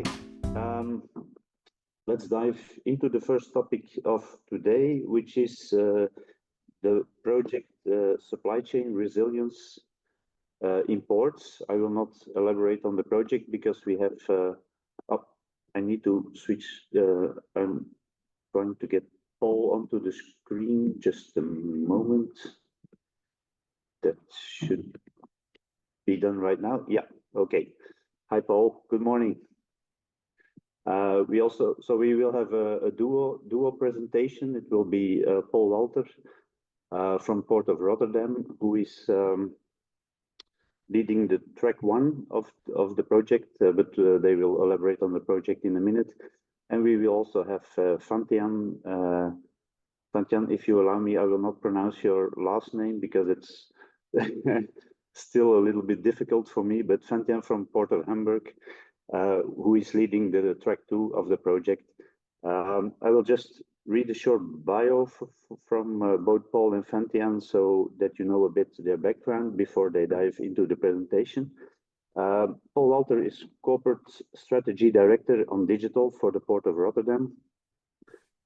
Okay, let's dive into the first topic of today, which is the project supply chain resilience in ports. I will not elaborate on the project because we have. I need to switch. I'm going to get Paul onto the screen. Just a moment. That should be done right now. Yeah. Okay. Hi, Paul. Good morning. We will have a duo presentation. It will be Paul Walter from Port of Rotterdam, who is leading the track one of the project, but they will elaborate on the project in a minute. And we will also have Fantian. Fantian, if you allow me, I will not pronounce your last name because it's still a little bit difficult for me, but Fantian from Port of Hamburg, who is leading the track two of the project. I will just read a short bio from both Paul and Fantian so that you know a bit their background before they dive into the presentation. Paul Walter is Corporate Strategy Director on Digital for the Port of Rotterdam.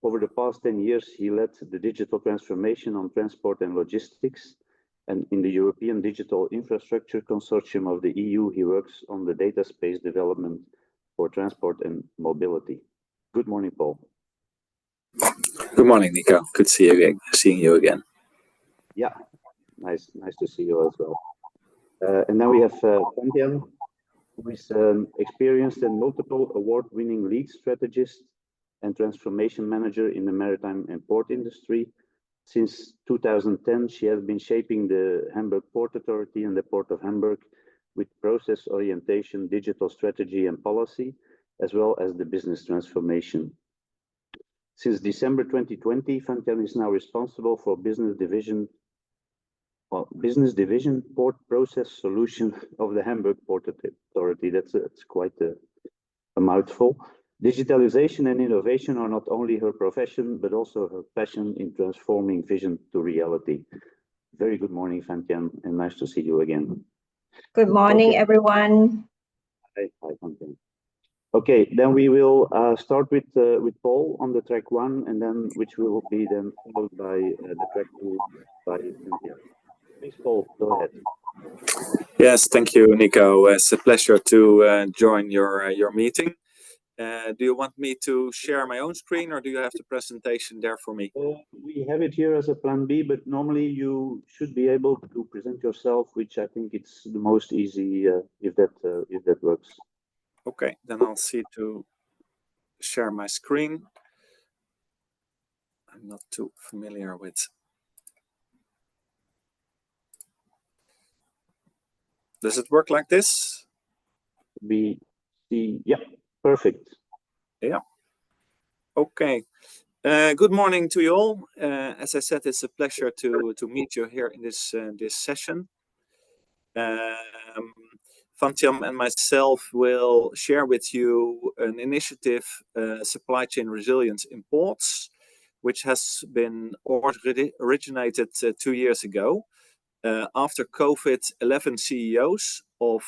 Over the past 10 years, he led the digital transformation on transport and logistics. And in the European Digital Infrastructure Consortium of the EU, he works on the data space development for transport and mobility. Good morning, Paul. Good morning, Nico. Good seeing you again. Yeah, nice to see you as well. And now we have Fantian, who is experienced and multiple award-winning lead strategist and transformation manager in the maritime and port industry. Since 2010, she has been shaping the Hamburg Port Authority and the Port of Hamburg with process orientation, digital strategy and policy, as well as the business transformation. Since December 2020, Fantian is now responsible for business division port process solution of the Hamburg Port Authority. That's quite a mouthful. Digitalization and innovation are not only her profession, but also her passion in transforming vision to reality. Very good morning, Fantian, and nice to see you again. Good morning, everyone. Hi, Fantian. Okay, then we will start with Paul on the track one, and then which will be then followed by the track two by Fantian. Please, Paul, go ahead. Yes, thank you, Nico. It's a pleasure to join your meeting. Do you want me to share my own screen, or do you have the presentation there for me? We have it here as a plan B, but normally you should be able to present yourself, which I think it's the most easy if that works. Okay, then I'll see to share my screen. I'm not too familiar with. Does it work like this? We see, yeah, perfect. Yeah. Okay. Good morning to you all. As I said, it's a pleasure to meet you here in this session. Fantian and myself will share with you an initiative, Supply Chain Resilience in Ports, which has been originated 2 years ago. After COVID, 11 CEOs of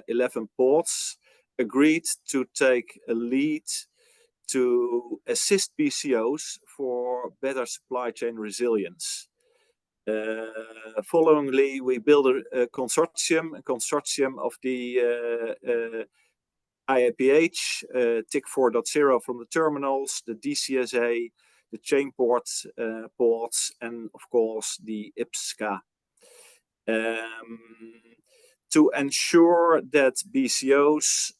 11 ports agreed to take a lead to assist BCOs for better supply chain resilience. Followingly, we built a consortium of the IAPH, TIC 4.0 from the terminals, the DCSA, the chain ports, and of course the IPSCA. To ensure that BCOs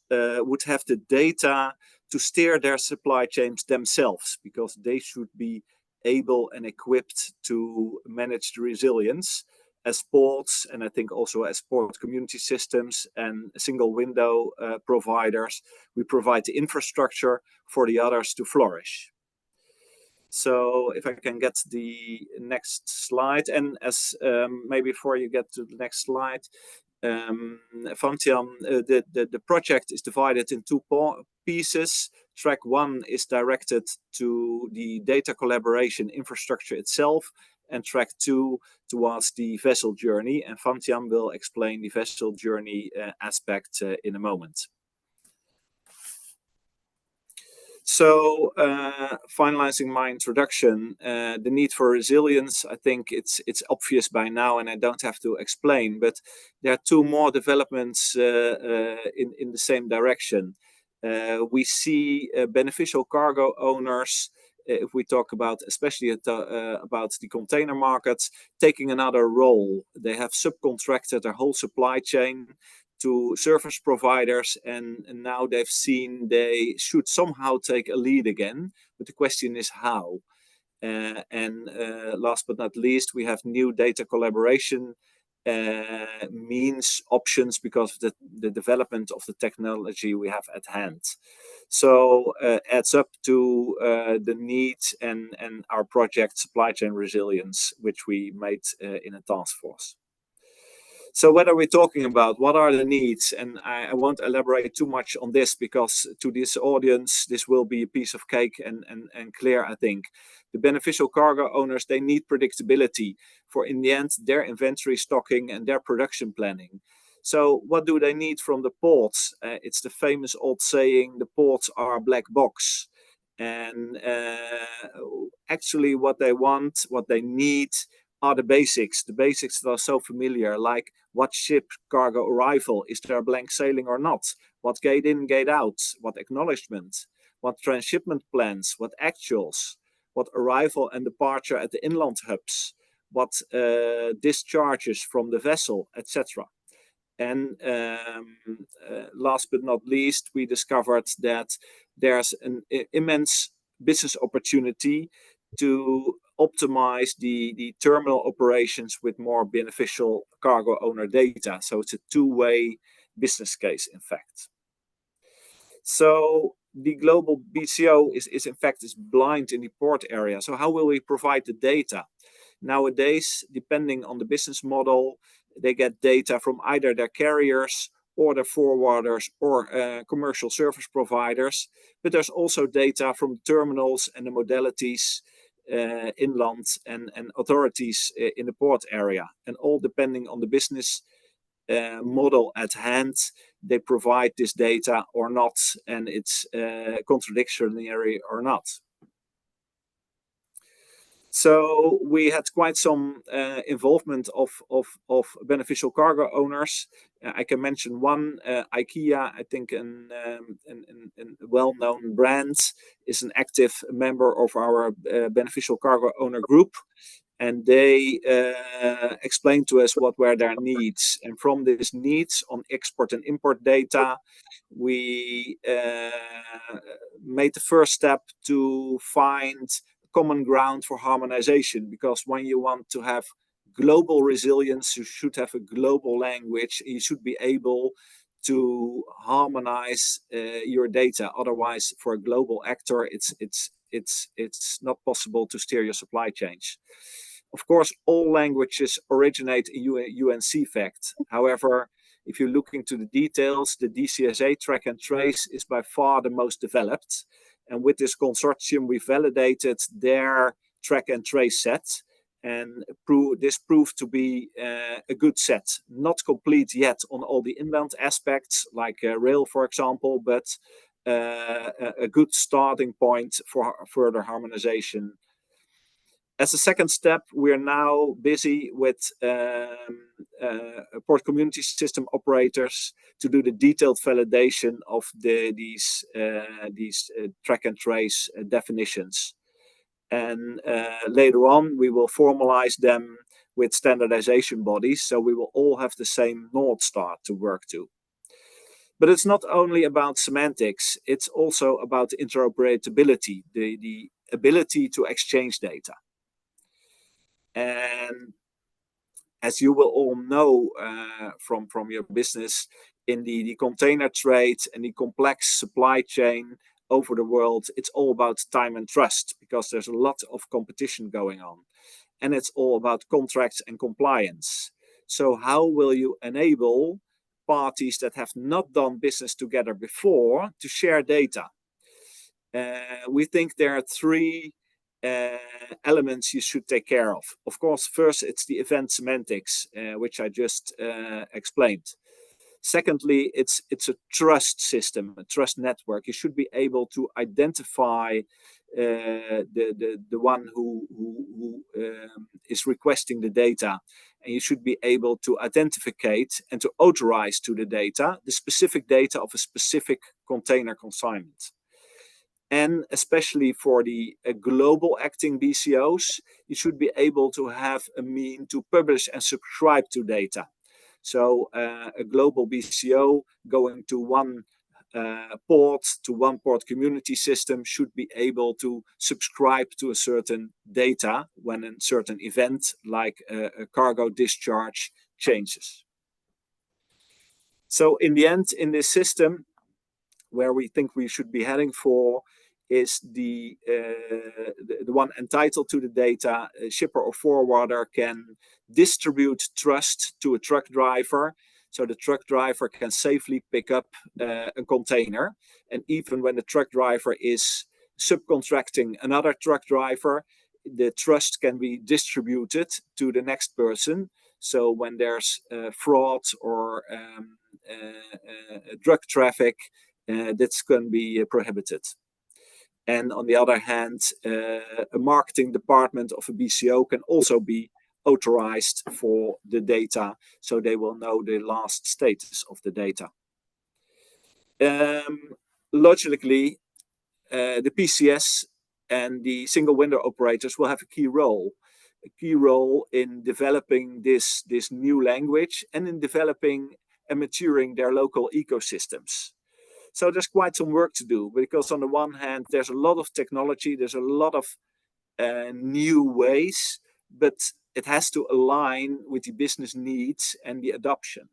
would have the data to steer their supply chains themselves, because they should be able and equipped to manage the resilience as ports, and I think also as port community systems and single window providers. We provide the infrastructure for the others to flourish. So if I can get the next slide, and as maybe before you get to the next slide, Fantian, the project is divided in two pieces. Track one is directed to the data collaboration infrastructure itself, and track two towards the vessel journey. And Fantian will explain the vessel journey aspect in a moment. So, finalizing my introduction, the need for resilience, I think it's obvious by now, and I don't have to explain. But there are two more developments in the same direction. We see beneficial cargo owners, if we talk about especially about the container markets, taking another role. They have subcontracted their whole supply chain to service providers, and now they've seen they should somehow take a lead again. But the question is how. Last but not least, we have new data collaboration means options because of the development of the technology we have at hand. So adds up to the need and our project supply chain resilience, which we made in a task force. So what are we talking about? What are the needs? And I won't elaborate too much on this because to this audience, this will be a piece of cake and clear, I think. The beneficial cargo owners, they need predictability for, in the end, their inventory stocking and their production planning. So what do they need from the ports? It's the famous old saying, the ports are a black box. And actually what they want, what they need, are the basics that are so familiar, like what ship cargo arrival, is there a blank sailing or not, what gate in, gate out, what acknowledgement, what transshipment plans, what actuals, what arrival and departure at the inland hubs, what discharges from the vessel, etc. And last but not least, we discovered that there's an immense business opportunity to optimize the terminal operations with more beneficial cargo owner data. So it's a two-way business case, in fact. So the global BCO is in fact blind in the port area. So how will we provide the data? Nowadays, depending on the business model, they get data from either their carriers or their forwarders or commercial service providers. But there's also data from terminals and the modalities inland and authorities in the port area. And all depending on the business model at hand, they provide this data or not, and it's contradictory or not. So we had quite some involvement of beneficial cargo owners. I can mention one, IKEA, I think a well-known brand, is an active member of our beneficial cargo owner group. And they explained to us what were their needs. And from these needs on export and import data, we made the first step to find common ground for harmonization, because when you want to have global resilience, you should have a global language. You should be able to harmonize your data. Otherwise, for a global actor, it's not possible to steer your supply chains. Of course, all languages originate in UNCFACT. However, if you look into the details, the DCSA track and trace is by far the most developed. And with this consortium, we validated their track and trace set. And this proved to be a good set. Not complete yet on all the inbound aspects, like rail, for example, but a good starting point for further harmonization. As a second step, we are now busy with port community system operators to do the detailed validation of these track and trace definitions. And later on, we will formalize them with standardization bodies, so we will all have the same North Star to work to. But it's not only about semantics, it's also about interoperability, the ability to exchange data. And as you will all know from your business, in the container trade and the complex supply chain over the world, it's all about time and trust, because there's a lot of competition going on. And it's all about contracts and compliance. So how will you enable parties that have not done business together before to share data? We think there are three elements you should take care of. Of course, first, it's the event semantics, which I just explained. Secondly, it's a trust system, a trust network. You should be able to identify the one who is requesting the data, and you should be able to identificate and to authorize to the data the specific data of a specific container consignment. And especially for the global acting BCOs, you should be able to have a mean to publish and subscribe to data. So a global BCO going to one port community system should be able to subscribe to a certain data when a certain event like a cargo discharge changes. So in the end, in this system, where we think we should be heading for is the one entitled to the data. A shipper or forwarder can distribute trust to a truck driver, so the truck driver can safely pick up a container. And even when the truck driver is subcontracting another truck driver, the trust can be distributed to the next person. So when there's fraud or drug traffic, that's going to be prohibited. And on the other hand, a marketing department of a BCO can also be authorized for the data, so they will know the last status of the data. Logically, the PCS and the single window operators will have a key role in developing this new language and in developing and maturing their local ecosystems. So there's quite some work to do, because on the one hand, there's a lot of technology, there's a lot of new ways, but it has to align with the business needs and the adoption.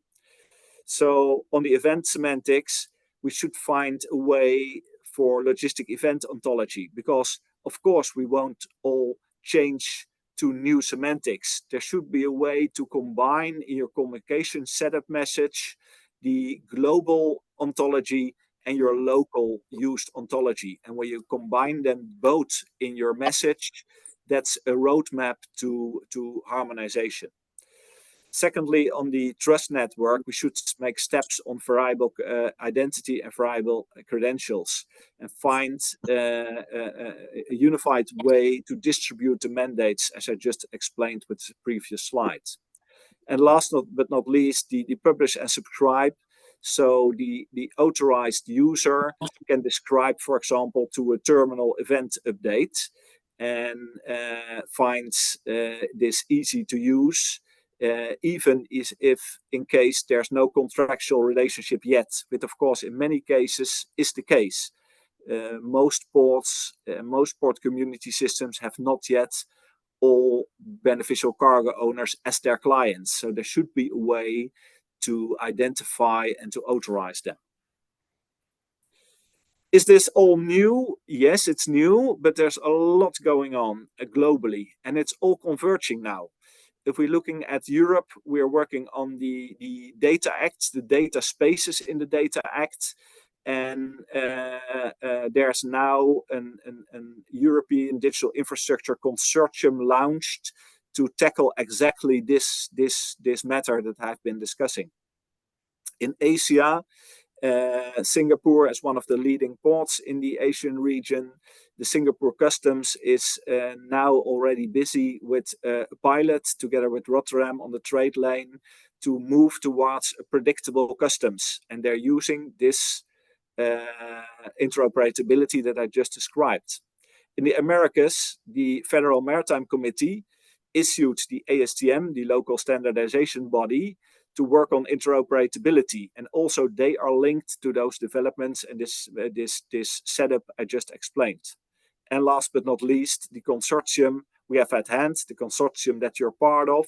So on the event semantics, we should find a way for logistic event ontology, because of course we won't all change to new semantics. There should be a way to combine in your communication setup message the global ontology and your local used ontology. And when you combine them both in your message, that's a roadmap to harmonization. Secondly, on the trust network, we should make steps on variable identity and variable credentials, and find a unified way to distribute the mandates, as I just explained with the previous slides. And last but not least, the publish and subscribe. So the authorized user can describe, for example, to a terminal event update, and finds this easy to use, even if in case there's no contractual relationship yet, which of course in many cases is the case. Most ports, most port community systems have not yet all beneficial cargo owners as their clients. So there should be a way to identify and to authorize them. Is this all new? Yes, it's new, but there's a lot going on globally, and it's all converging now. If we're looking at Europe, we're working on the Data Act, the data spaces in the Data Act, and there's now an European Digital Infrastructure Consortium launched to tackle exactly this matter that I've been discussing. In Asia, Singapore as one of the leading ports in the Asian region, the Singapore Customs is now already busy with a pilot together with Rotterdam on the trade lane to move towards a predictable customs. And they're using this interoperability that I just described. In the Americas, the Federal Maritime Committee issued the ASTM, the local standardization body, to work on interoperability, and also they are linked to those developments and this setup I just explained. And last but not least, the consortium we have at hand, the consortium that you're part of,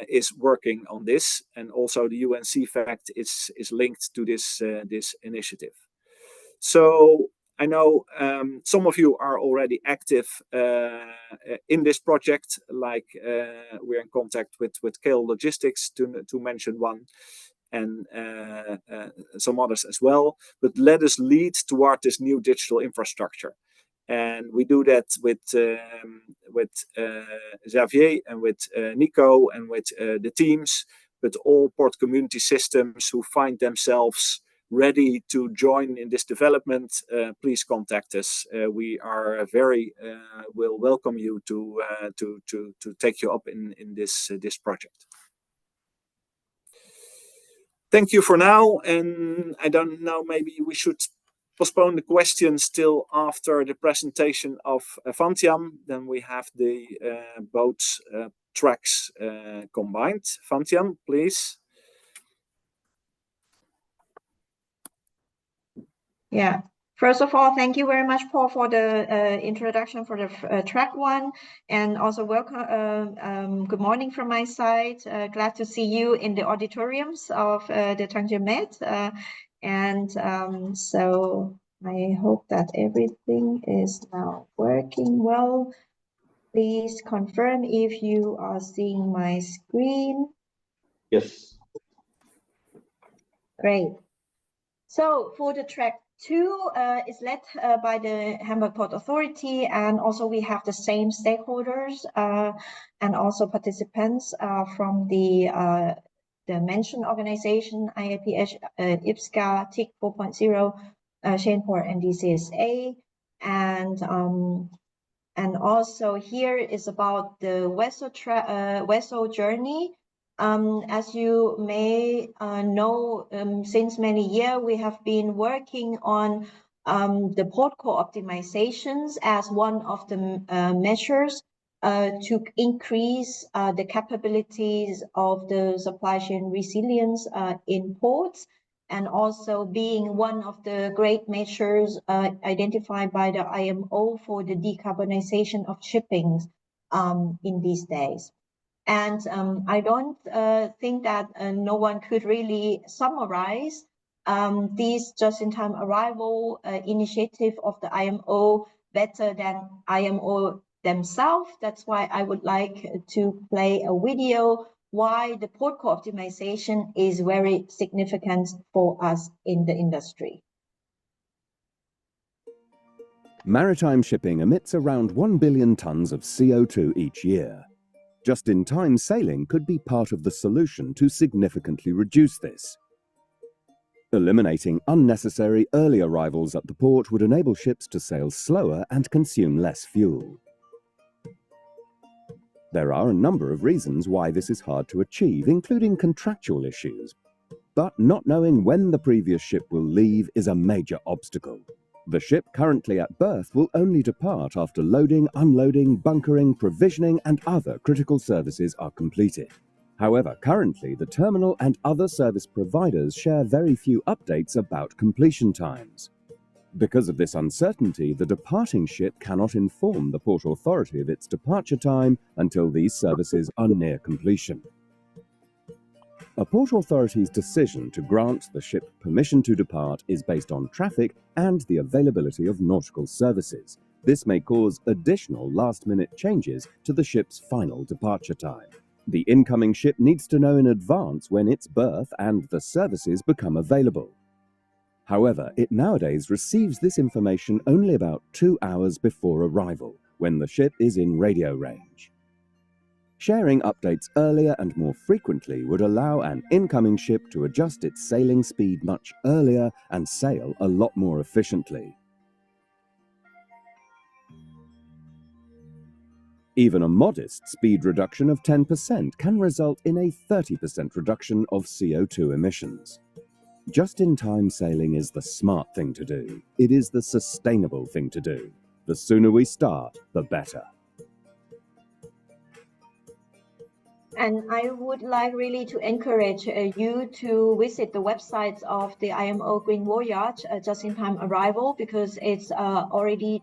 is working on this, and also the UNCFACT is linked to this initiative. So I know some of you are already active in this project, like we're in contact with Kale Logistics, to mention one, and some others as well. But let us lead toward this new digital infrastructure. And we do that with Xavier and with Nico and with the teams, but all port community systems who find themselves ready to join in this development, please contact us. We are will welcome you to take you up in this project. Thank you for now, and I don't know, maybe we should postpone the questions till after the presentation of Vantian. Then we have the both tracks combined. Vantian, please. Yeah. First of all, thank you very much, Paul, for the introduction for the track one, and also welcome. Good morning from my side. Glad to see you in the auditoriums of the Tanger Med, so I hope that everything is now working well. Please confirm if you are seeing my screen. Yes. Great. So for the track 2 is led by the Hamburg Port Authority, and also we have the same stakeholders and also participants from the mentioned organization, IAPH, IPSCA, TIC 4.0, Shaneport, and DCSA. And also here is about the vessel journey. As you may know, since many years we have been working on the port core optimizations as one of the measures to increase the capabilities of the supply chain resilience in ports, and also being one of the great measures identified by the IMO for the decarbonization of shipping in these days. And I don't think that no one could really summarize this just-in-time arrival initiative of the IMO better than IMO themselves. That's why I would like to play a video why the port core optimization is very significant for us in the industry. Maritime shipping emits around 1 billion tons of CO2 each year. Just-in-time sailing could be part of the solution to significantly reduce this. Eliminating unnecessary early arrivals at the port would enable ships to sail slower and consume less fuel. There are a number of reasons why this is hard to achieve, including contractual issues. But not knowing when the previous ship will leave is a major obstacle. The ship currently at berth will only depart after loading, unloading, bunkering, provisioning, and other critical services are completed. However, currently the terminal and other service providers share very few updates about completion times. Because of this uncertainty, the departing ship cannot inform the Port Authority of its departure time until these services are near completion. A Port Authority's decision to grant the ship permission to depart is based on traffic and the availability of nautical services. This may cause additional last-minute changes to the ship's final departure time. The incoming ship needs to know in advance when its berth and the services become available. However, it nowadays receives this information only about 2 hours before arrival, when the ship is in radio range. Sharing updates earlier and more frequently would allow an incoming ship to adjust its sailing speed much earlier and sail a lot more efficiently. Even a modest speed reduction of 10% can result in a 30% reduction of CO2 emissions. Just-in-time sailing is the smart thing to do. It is the sustainable thing to do. The sooner we start, the better. And I would like really to encourage you to visit the websites of the IMO Green Voyage just-in-time arrival, because it's already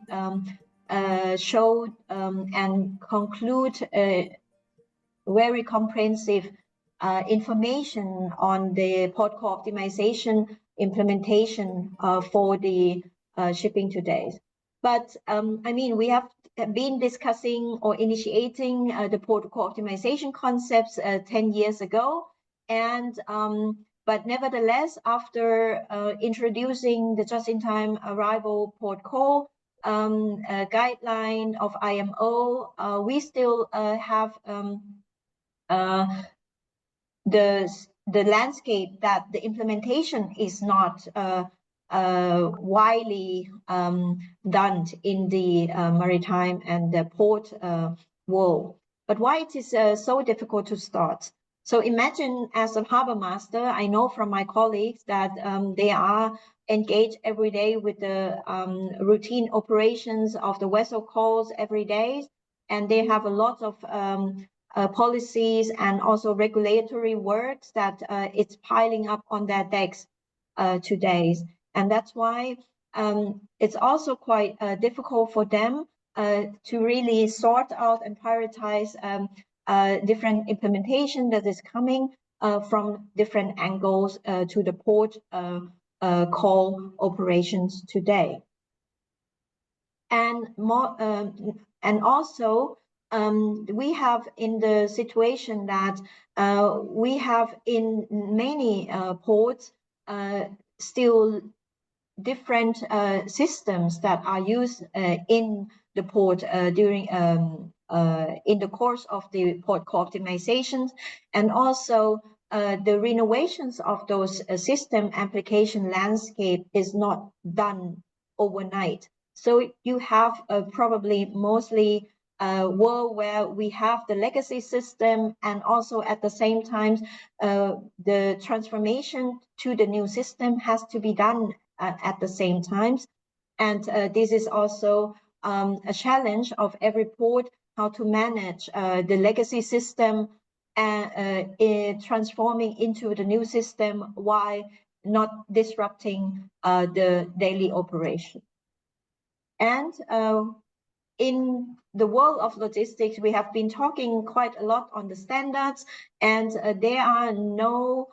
showed and conclude very comprehensive information on the port core optimization implementation for the shipping today. But I mean, we have been discussing or initiating the port core optimization concepts 10 years ago, and but nevertheless, after introducing the just-in-time arrival port core guideline of IMO, we still have the landscape that the implementation is not widely done in the maritime and the port world. But why it is so difficult to start? So imagine as a harbor master, I know from my colleagues that they are engaged every day with the routine operations of the vessel calls every day, and they have a lot of policies and also regulatory works that it's piling up on their decks today. And that's why it's also quite difficult for them to really sort out and prioritize different implementation that is coming from different angles to the port call operations today. And more, and also we have in the situation that we have in many ports still different systems that are used in the port during in the course of the port co-optimizations, and also the renovations of those system application landscape is not done overnight. So you have probably mostly a world where we have the legacy system, and also at the same time the transformation to the new system has to be done at the same time. And this is also a challenge of every port, how to manage the legacy system and transforming into the new system while not disrupting the daily operation. And in the world of logistics, we have been talking quite a lot on the standards, and there are no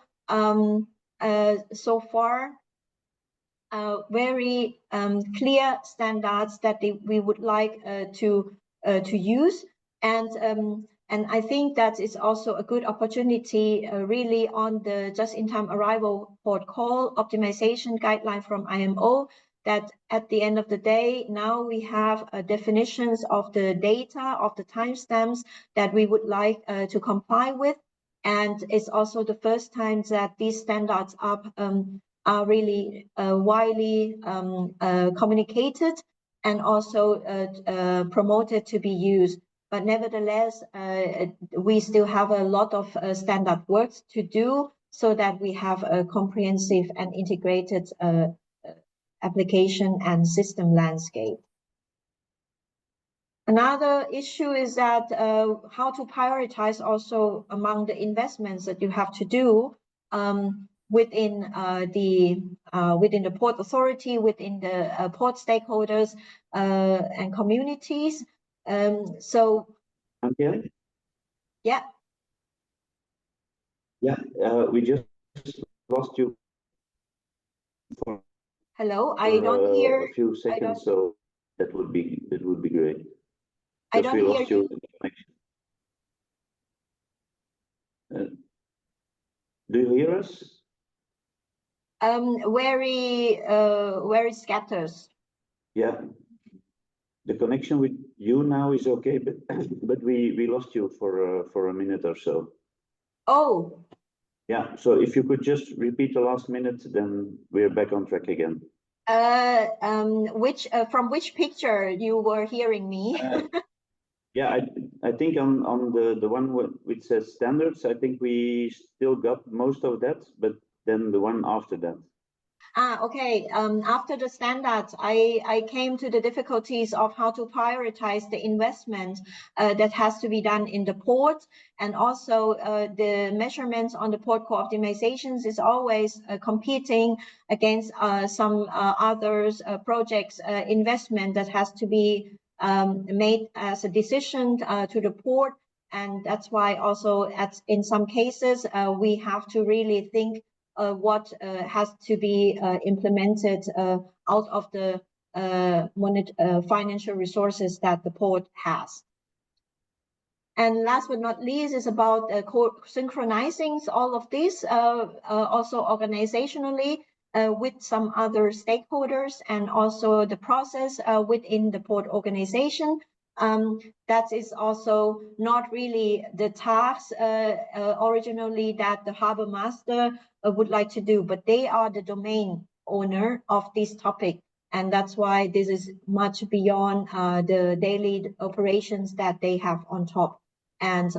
so far very clear standards that we would like to use, and I think that is also a good opportunity really on the just-in-time arrival port call optimization guideline from IMO, that at the end of the day, now we have definitions of the data, of the timestamps that we would like to comply with. And it's also the first time that these standards are really widely communicated and also promoted to be used. But nevertheless, we still have a lot of standard works to do so that we have a comprehensive and integrated application and system landscape. Another issue is that how to prioritize also among the investments that you have to do within the port authority, within the port stakeholders and communities. So, okay. Yeah. Yeah, we just lost you. Hello, I don't hear. A few seconds, so that would be great. I don't hear you. Do you hear us? Very scatters. Yeah, the connection with you now is okay, but we lost you for a minute or so. Oh. Yeah, so if you could just repeat the last minute, then we're back on track again. From which picture you were hearing me? Yeah, I think on the one which says standards, I think we still got most of that, but then the one after that. Okay. After the standards, I came to the difficulties of how to prioritize the investment that has to be done in the port, and also the measurements on the port co-optimizations is always competing against some others projects investment that has to be made as a decision to the port, and that's why also in some cases we have to really think what has to be implemented out of the financial resources that the port has. And last but not least is about synchronizing all of this, also organizationally with some other stakeholders, and also the process within the port organization That is also not really the task originally that the harbor master would like to do, but they are the domain owner of this topic. And that's why this is much beyond the daily operations that they have on top. And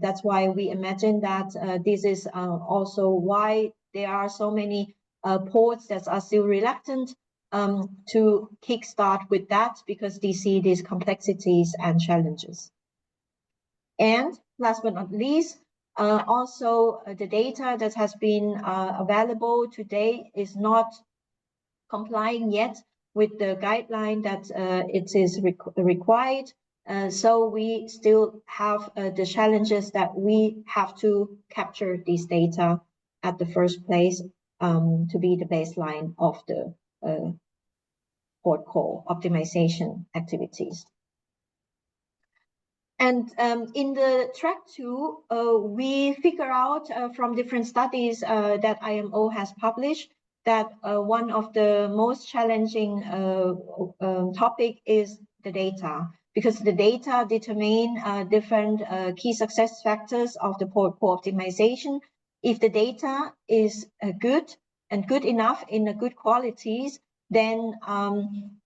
that's why we imagine that this is also why there are so many ports that are still reluctant to kickstart with that, because they see these complexities and challenges. And last but not least, also the data that has been available today is not complying yet with the guideline that it is required. So we still have the challenges that we have to capture these data at the first place to be the baseline of the port call optimization activities. And in the track 2, we figure out from different studies that IMO has published that one of the most challenging topic is the data, because the data determine different key success factors of the port call optimization. If the data is good and good enough in a good qualities, then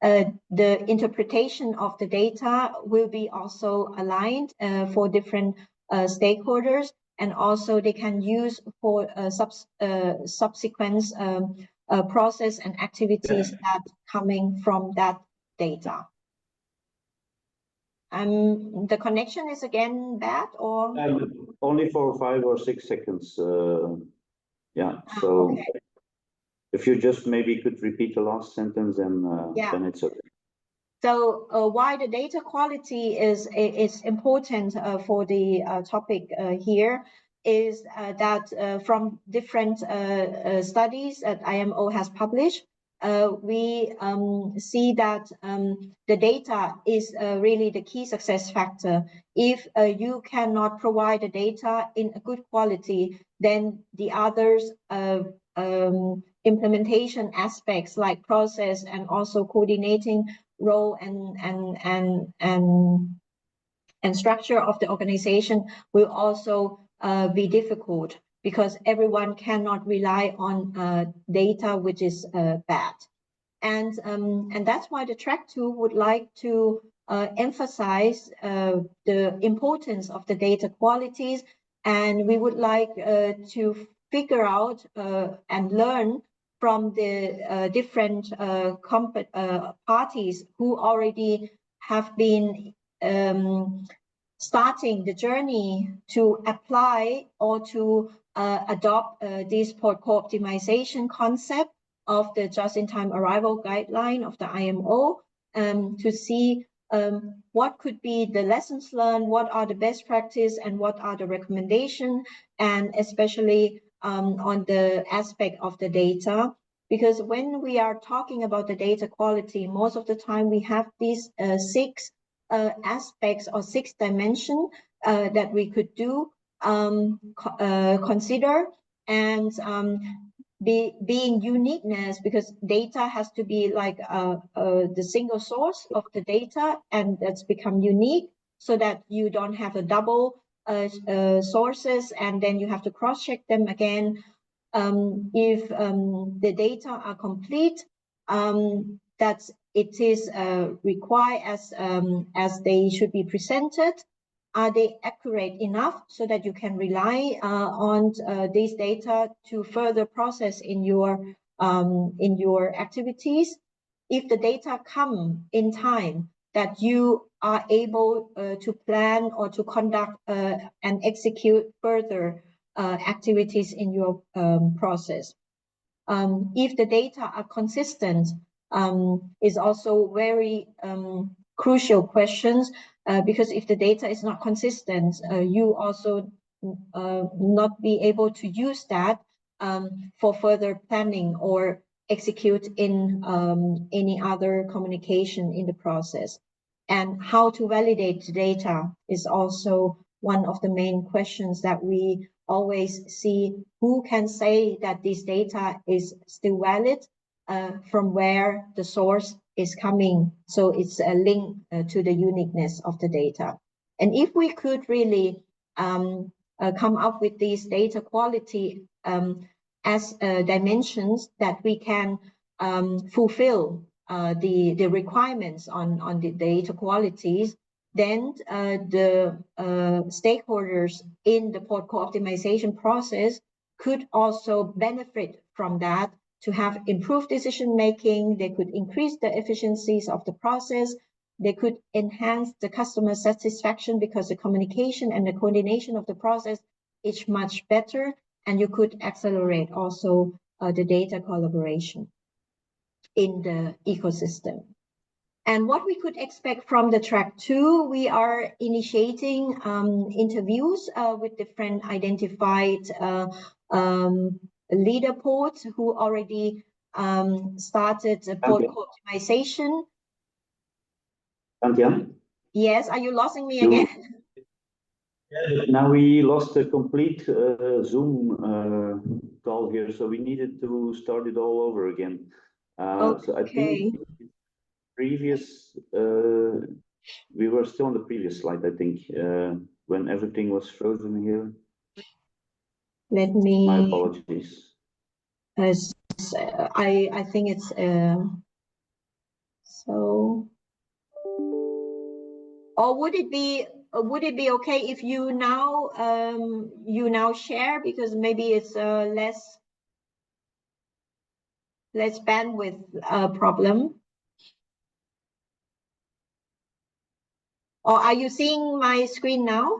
the interpretation of the data will be also aligned for different stakeholders, and also they can use for subsequent process and activities that coming from that data. The connection is again bad, or only for 5 or 6 seconds. Yeah, so okay. If you just maybe could repeat the last sentence, and then it's okay. So why the data quality is important for the topic here is that from different studies that IMO has published, we see that the data is really the key success factor. If you cannot provide the data in a good quality, then the others implementation aspects like process and also coordinating role and structure of the organization will also be difficult, because everyone cannot rely on data which is bad. And that's why the track 2 would like to emphasize the importance of the data qualities, and we would like to figure out and learn from the different parties who already have been starting the journey to apply or to adopt this port call optimization concept of the just-in-time arrival guideline of the IMO, to see what could be the lessons learned, what are the best practice, and what are the recommendations, and especially on the aspect of the data. Because when we are talking about the data quality, most of the time we have these 6 aspects or 6 dimensions that we could do consider, and being uniqueness, because data has to be like the single source of the data, and that's become unique, so that you don't have a double sources and then you have to cross-check them again. If the data are complete, that it is required as they should be presented. Are they accurate enough so that you can rely on these data to further process in your activities? If the data come in time that you are able to plan or to conduct and execute further activities in your process. If the data are consistent, is also very crucial questions, because if the data is not consistent, you also not be able to use that for further planning or execute in any other communication in the process. And how to validate the data is also one of the main questions that we always see. Who can say that this data is still valid, from where the source is coming. So it's a link to the uniqueness of the data. And if we could really come up with these data quality as dimensions that we can fulfill the requirements on the data qualities, then the stakeholders in the port co-optimization process could also benefit from that to have improved decision making. They could increase the efficiencies of the process. They could enhance the customer satisfaction because the communication and the coordination of the process is much better, and you could accelerate also the data collaboration in the ecosystem. And what we could expect from the track 2, we are initiating interviews with different identified leader ports who already started port co-optimization. Antian? Yes, are you losing me again? Now we lost a complete Zoom call here, so we needed to start it all over again. Okay. So I think previous, we were still on the previous slide, I think, when everything was frozen here. Let me. My apologies. I think it's so. Or would it be okay if you now share, because maybe it's less bandwidth problem? Or are you seeing my screen now?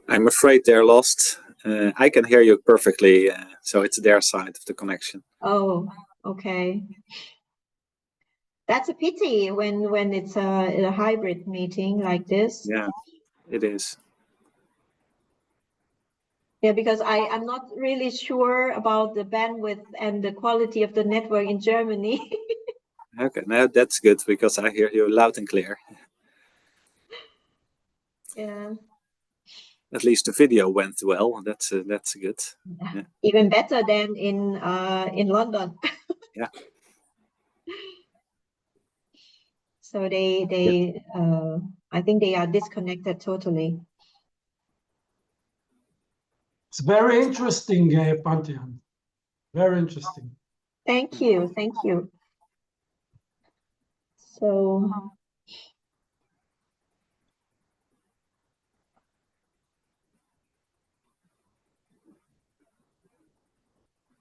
I'm afraid they're lost. I can hear you perfectly, so it's their side of the connection. Oh, okay. That's a pity when it's a hybrid meeting like this. Yeah, it is. Yeah, because I'm not really sure about the bandwidth and the quality of the network in Germany. Okay, now that's good because I hear you loud and clear. Yeah. At least the video went well. That's good. Yeah. Even better than in London. Yeah. So I think they are disconnected totally. It's very interesting, Pantheon. Very interesting. Thank you. Thank you. So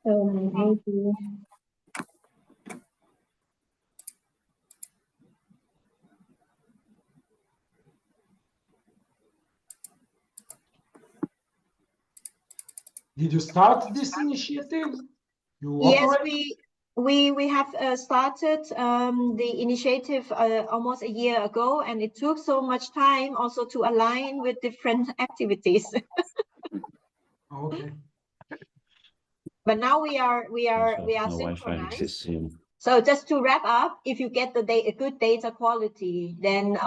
maybe. Did you start this initiative? Yes, we have started the initiative almost a year ago, and it took so much time also to align with different activities. Okay. But now we are synchronized. So just to wrap up, if you get a good data quality, then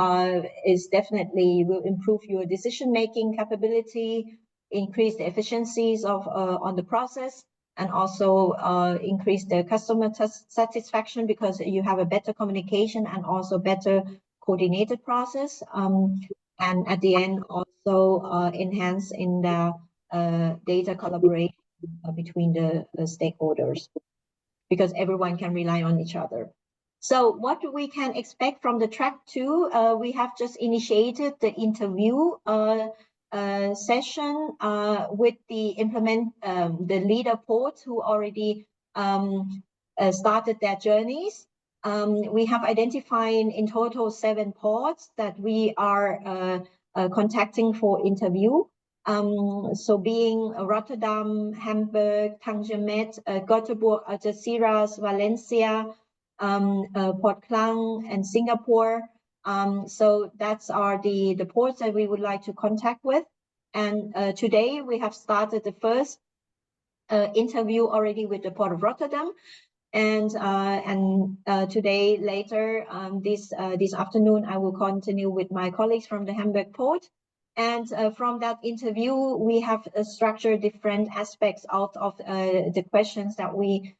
it's definitely will improve your decision-making capability, increase the efficiencies of on the process, and also increase the customer satisfaction because you have a better communication and also better coordinated process. And at the end, also enhance in the data collaboration between the stakeholders, because everyone can rely on each other. So what we can expect from the track 2, we have just initiated the interview session with the leader ports who already started their journeys. We have identified in total 7 ports that we are contacting for interview. So being Rotterdam, Hamburg, Tanger Med, Göteborg, Algeciras, Valencia, Port Klang, and Singapore. So that's are the ports that we would like to contact with. And today we have started the first interview already with the Port of Rotterdam. And today later this afternoon I will continue with my colleagues from the Hamburg port. And from that interview, we have structured different aspects out of the questions that we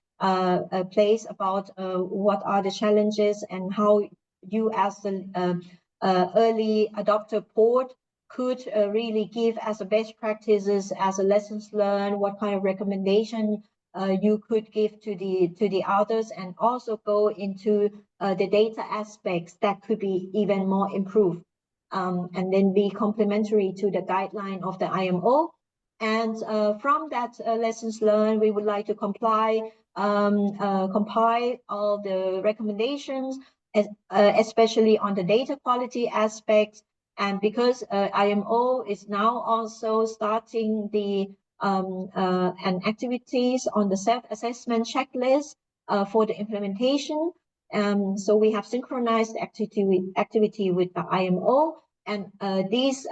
place about what are the challenges and how you as the early adopter port could really give as a best practices, as a lessons learned, what kind of recommendation you could give to the others, and also go into the data aspects that could be even more improved, and then be complementary to the guideline of the IMO. And from that lessons learned, we would like to compile all the recommendations, especially on the data quality aspects. And because IMO is now also starting the and activities on the self-assessment checklist for the implementation. So we have synchronized activity with the IMO, and these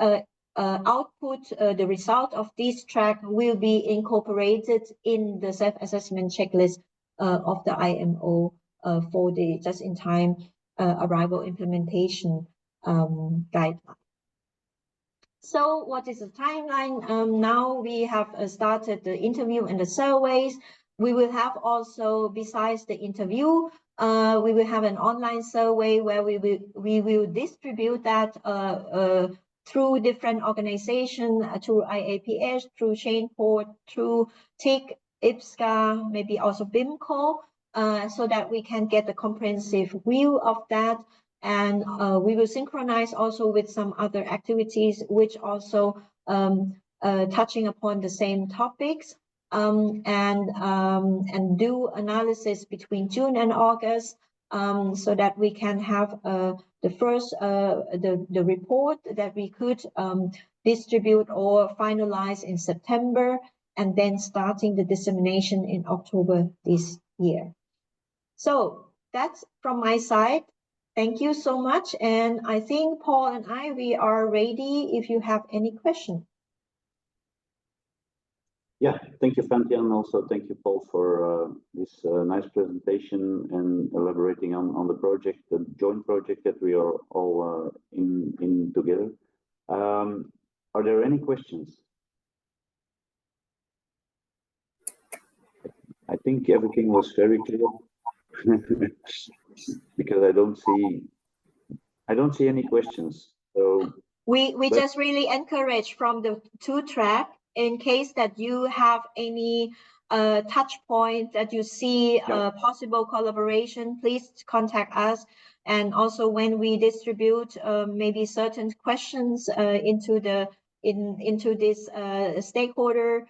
output, the result of this track will be incorporated in the self-assessment checklist of the IMO for the just-in-time arrival implementation guideline. So what is the timeline? Now we have started the interview and the surveys. We will have also, besides the interview, we will have an online survey where we will distribute that through different organizations, through IAPS, through Chainport, through TIC, IPSCA, maybe also BIMCO, so that we can get a comprehensive view of that. And we will synchronize also with some other activities which also touching upon the same topics, and do analysis between June and August, so that we can have the first the report that we could distribute or finalize in September, and then starting the dissemination in October this year. So that's from my side. Thank you so much. And I think Paul and we are ready if you have any questions. Yeah, thank you, Fantian. Also, thank you, Paul, for this nice presentation and elaborating on the project, the joint project that we are all in together. Are there any questions? I think everything was very clear. Because I don't see any questions. So we just really encourage from the 2 track, in case that you have any touch point that you see possible collaboration, please contact us. And also when we distribute maybe certain questions into this stakeholder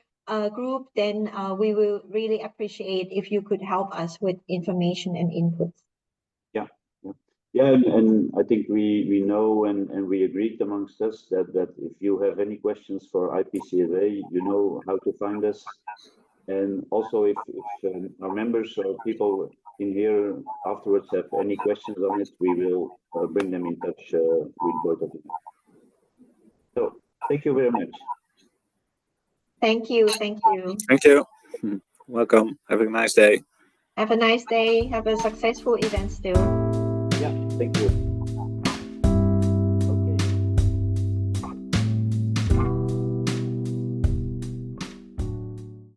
group, then we will really appreciate if you could help us with information and inputs. Yeah, and I think we know and we agreed amongst us that if you have any questions for IPCSA, you know how to find us. And also if our members or people in here afterwards have any questions on it, we will bring them in touch with both of you. So thank you very much. Thank you. Thank you. Thank you. Welcome. Have a nice day. Have a nice day. Have a successful event still. Yeah, thank you.